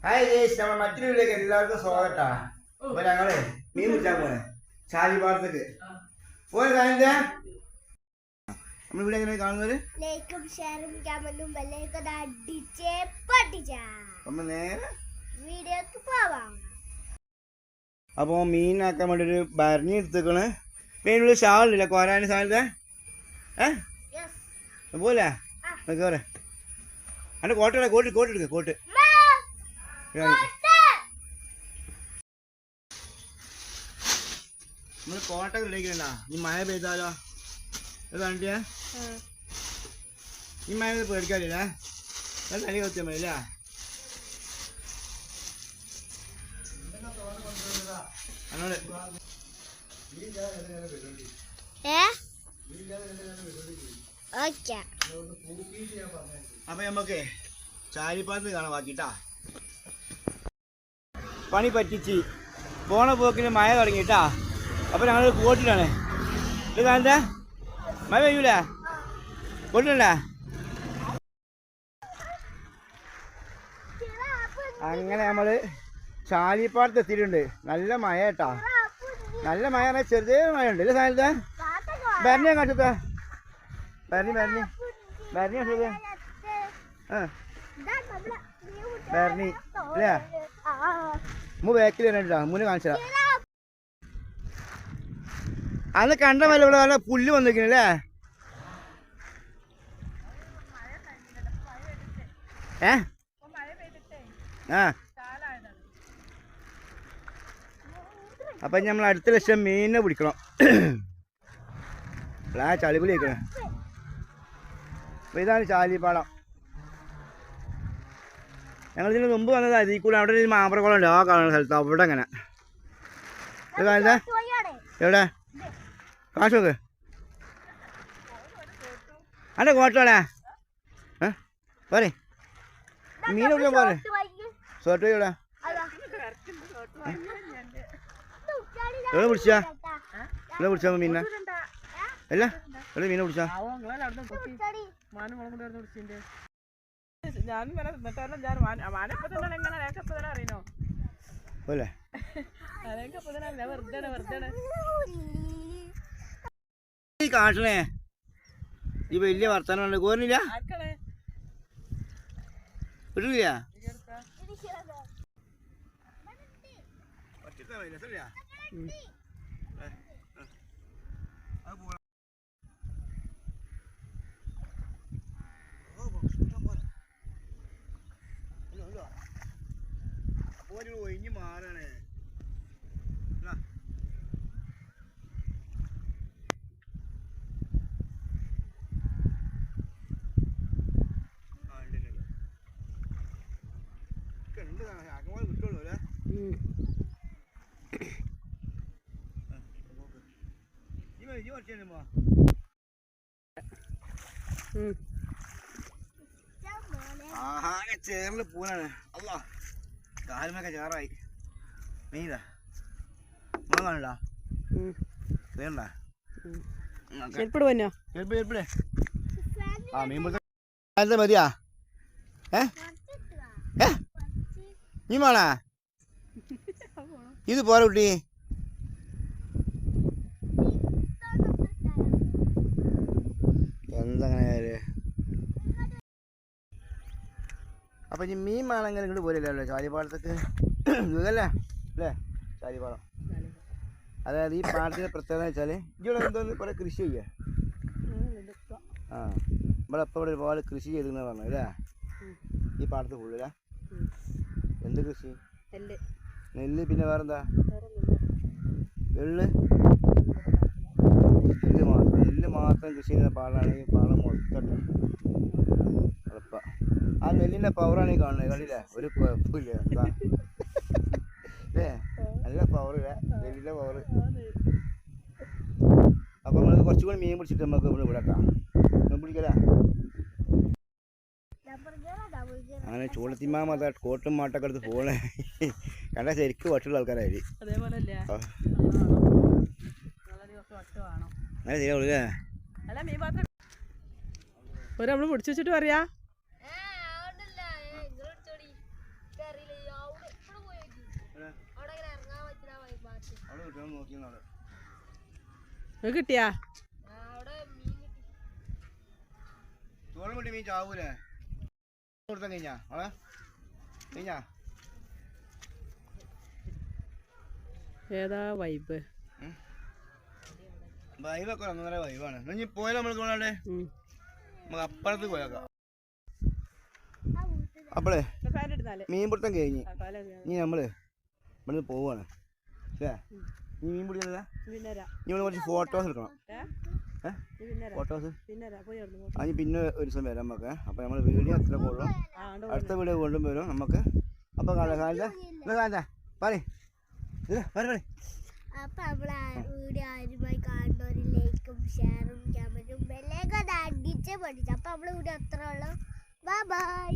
Hi guys, നമ്മൾ മറ്റൊരു വീട്ടിലേക്ക് എല്ലാവർക്കും സ്വാഗതാ. അപ്പൊ ഞങ്ങള് മീൻ പിടിച്ചാൻ പോണേ ചാലിപ്പാടത്തേക്ക് പോയ കാണില്ല. നമ്മൾ ഇവിടെ എങ്ങനെ കാണുന്നത് ലൈക്കും ഷെയറും കമന്റും ബെല്ലൈക്കൺ അടിച്ചേ പൊട്ടിച്ചാ നമ്മൾ നേരെ വീഡിയോക്ക് പോവാം. അപ്പോൾ മീനാക്കാൻ വേണ്ടി ഒരു ഭരണി എടുത്തേക്കണ്. മീനുള്ള ഷാളില്ല കോരാൻ സാധനത്തെ പോലെ കേറെ അന്റെ കോട്ട കോട്ട് എടുക്ക കോട്ട് നമ്മൾ കോട്ടൊക്കെ റെഡിയാക്കിണ്ടാ. ഈ മഴ പെയ്താലോ കണ്ടിയാ ഈ മഴ പേടിക്കാറില്ല. തലി കൊത്തിയാൽ മതി അല്ലേ. അങ്ങോട്ട് അപ്പൊ നമ്മക്ക് ചാലിപ്പാത്ത് കാണാൻ ബാക്കിട്ടാ. പണി പറ്റിച്ച് പോണ പോക്കിന് മഴ തുടങ്ങിട്ടാ. അപ്പൊ ഞങ്ങൾ കോട്ടിലാണ് ഇത് കാണണ്ട. മഴ പെയ്യൂലേ കോട്ടിലല്ലേ. അങ്ങനെ നമ്മള് ചാലിപ്പാടത്ത് എത്തിയിട്ടുണ്ട്. നല്ല മഴ കേട്ടാ. നല്ല മഴ പറഞ്ഞാൽ ചെറിയ മഴ ഉണ്ട് ഇല്ല സാധനത്തെ. ഭരണിയാ കാട്ടത്തെ ഭരണി ഭരണി ഭരണി കാട്ടത് ഭരണി അല്ലേ. ബാക്കിൽ വരണ്ടാ മുന്നേ കാണിച്ചാ. അന്ന് കണ്ട മല ഇവിടെ നല്ല പുല്ല് വന്നിരിക്കണല്ലേ. അപ്പൊ നമ്മൾ അടുത്ത ലക്ഷം മീനിനെ പിടിക്കണം. ചളിപുലി കഴിക്കണേ. അപ്പൊ ഇതാണ് ചാലിപ്പാടം. ഞങ്ങൾ ഇതിന് മുമ്പ് വന്നത് അതിൽ കൂടെ. അവിടെ ഒരു മാമ്പറക്കുളം ഉണ്ട് ആ കാണുന്ന സ്ഥലത്ത്. അവിടെ അങ്ങനെ എവിടെ കാശ് നോക്ക് അന്റെ കോട്ടോളെ പോരെ മീൻ പിടിക്കാൻ പോരെ. ഷോർട്ട് ഇവിടെ എവിടെ പിടിച്ചാ ഇവിടെ പിടിച്ചാ മീനെ അല്ല എവിടെ മീനെ പിടിച്ചാ. പോലെ കാട്ടണേ ഈ വലിയ വർത്താനം കോരണില്ല കിട്ടില്ല. ഒഴിഞ്ഞ് മാറാണ്. കിട്ടുള്ളൂ അല്ലേ. ആകെ ചേറില് പൂനാണ്. അല്ലാ കാലുമൊക്കെ ചേറായി. മീനാ കാണണ്ട വേണ്ട ചെരുപ്പിടേ. ആ മീൻ പിടുത്തം മതിയാ. നീ വേണാ ഇത് പോരാ കുട്ടി. എന്തങ്ങനെ അപ്പൊ ഇനി മീൻ വേണമെങ്കിൽ ഇങ്ങോട്ട് പോരില്ലല്ലോ ചാലിപ്പാടത്തേക്ക്. ഇതല്ലേ അല്ലേ ചാലിപ്പാടം. അതായത് ഈ പാടത്തിന്റെ പ്രത്യേകത വെച്ചാൽ ഇവിടെ എന്തോന്ന് കുറെ കൃഷി ചെയ്യാ. ആ ഇവിടെ എപ്പോൾ ഇവിടെ ഒരുപാട് കൃഷി ചെയ്തെന്ന് പറഞ്ഞു അല്ലേ. ഈ പാടത്ത് ഫുള്ളില്ല എന്ത് കൃഷി? നെല്ല് പിന്നെ വേറെന്താ? നെല്ല് മാത്രം കൃഷി ചെയ്യുന്ന പാടാണ് ഈ പാടം മൊത്തം. എളുപ്പ ആ നെല്ലിന്റെ പവറാണ് ഈ കാണുന്നത്. കണ്ടില്ലേ ഒരു കുഴപ്പമില്ല. എന്താ അല്ലേ നല്ല പവറില്ല നെല്ലിന്റെ പവർ. അപ്പൊ നമ്മൾ കുറച്ചുകൂടി മീൻ പിടിച്ചിട്ട് നമുക്ക് ഇവിടെ വിടാം. മീൻ പിടിക്കലാ. അങ്ങനെ ചൂളത്തിമാമ അതാ കോട്ടും മാട്ടൊക്കെ എടുത്ത് പോണേ കണ്ട ശരിക്കും വട്ടുള്ള ആൾക്കാരായി. അങ്ങനെ ശരിയാവൂല്ലേ. നമ്മള് പിടിച്ചു വെച്ചിട്ട് പറയാ അവിടെ കിട്ടുമോ നോക്കി നാളെ കിട്ടിയാ തോളം വേണ്ടി മീൻ ചാവൂലേ കൊടുത്താൽ കഴിഞ്ഞാ അവളെ കഴിഞ്ഞാ ഏതാ വൈബ് വൈബൊക്കെ ഒന്നര വൈബാണ് ഇനി പോയാൽ നമ്മൾ കൊണ്ടാണ്ടേ നമുക്ക് അപ്പുറത്ത് പോയേക്കാം അപ്പളേ മീൻ പിടുത്തം കഴിഞ്ഞ് ഇനി നമ്മള് ഇവിടുന്ന് പോവാണ് അല്ലേ നീ മീൻ പിടിക്കുന്നില്ല നീ ഇവിടെ കുറച്ച് ഫോട്ടോസ് എടുക്കണം ഫോട്ടോസ് അതിന് പിന്നെ ഒരു ദിവസം വരാം നമുക്ക് അപ്പൊ നമ്മൾ വീഡിയോ എത്ര കൊള്ളും അടുത്ത വീഡിയോ കൊണ്ടും വരും നമുക്ക് അപ്പൊ കാണാ പറയ് അപ്പൊ നമ്മളെ വീഡിയോ ആദ്യമായി കാണുന്നവര് ലൈക്കും ഷെയറും കമന്റും ബെല്ലൈക്കൺ അടിച്ച് പഠിച്ചു അപ്പൊ നമ്മളെ വീഡിയോ അത്ര ഉള്ളു ബൈ